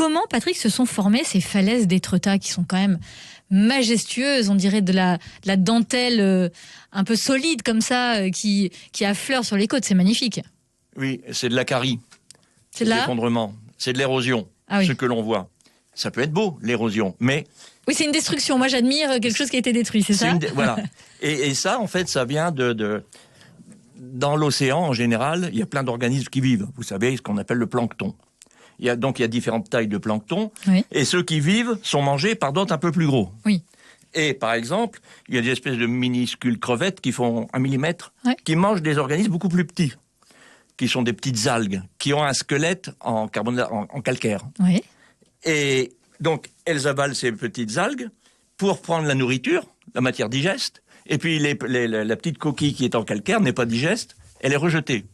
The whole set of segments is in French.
Comment, Patrick, se sont formées ces falaises d'Étretat qui sont quand même majestueuses, on dirait de la dentelle un peu solide comme ça, qui affleure sur les côtes, c'est magnifique. Oui, c'est de l'acarie, C'est de là l'effondrement, c'est de l'érosion, ce que l'on voit. Ça peut être beau, l'érosion, mais... Oui, c'est une destruction. Moi, j'admire quelque chose qui a été détruit, c'est ça Voilà. Et ça, en fait, ça vient Dans l'océan, en général, il y a plein d'organismes qui vivent. Vous savez, ce qu'on appelle le plancton. Il y a différentes tailles de plancton. Oui. Et ceux qui vivent sont mangés par d'autres un peu plus gros. Oui. Et par exemple, il y a des espèces de minuscules crevettes qui font 1 millimètre, qui mangent des organismes beaucoup plus petits, qui sont des petites algues, qui ont un squelette en calcaire. Oui. Et donc, elles avalent ces petites algues pour prendre la nourriture, la matière digeste, et puis la petite coquille qui est en calcaire n'est pas digeste, elle est rejetée.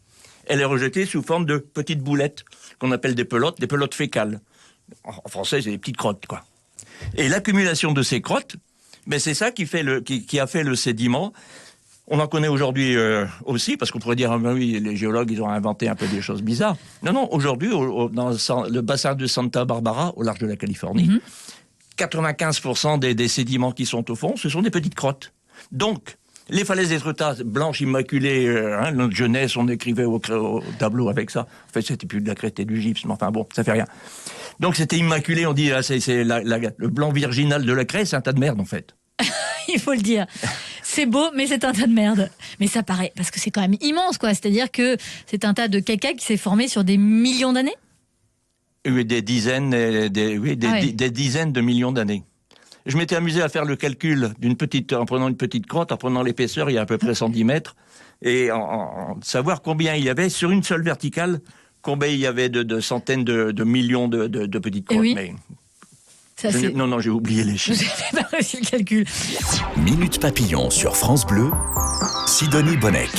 Elle est rejetée sous forme de petites boulettes qu'on appelle des pelotes fécales. En français, c'est des petites crottes, quoi. Et l'accumulation de ces crottes, c'est ça qui a fait le sédiment. On en connaît aujourd'hui aussi, parce qu'on pourrait dire, oui, les géologues, ils ont inventé un peu des choses bizarres. Non, aujourd'hui, dans le bassin de Santa Barbara, au large de la Californie, 95% des sédiments qui sont au fond, ce sont des petites crottes. Donc, les falaises d'Étretat, blanches immaculées, notre jeunesse, on écrivait au tableau avec ça. En fait, c'était plus de la crête et du gypse, mais enfin bon, ça fait rien. Donc, c'était immaculé, on dit, c'est le blanc virginal de la craie, c'est un tas de merde, en fait. Il faut le dire. C'est beau, mais c'est un tas de merde. Mais ça paraît, parce que c'est quand même immense, quoi. C'est-à-dire que c'est un tas de caca qui s'est formé sur des millions d'années ? Oui, des dizaines de millions d'années. Je m'étais amusé à faire le calcul en prenant une petite crotte, en prenant l'épaisseur, il y a à peu près 110 mètres, et en savoir combien il y avait, sur une seule verticale, combien il y avait de centaines de millions de petites crottes. Oui. Mais ça, non, j'ai oublié les chiffres. Je n'ai pas réussi le calcul. Minute Papillon sur France Bleu, Sidonie Bonnec.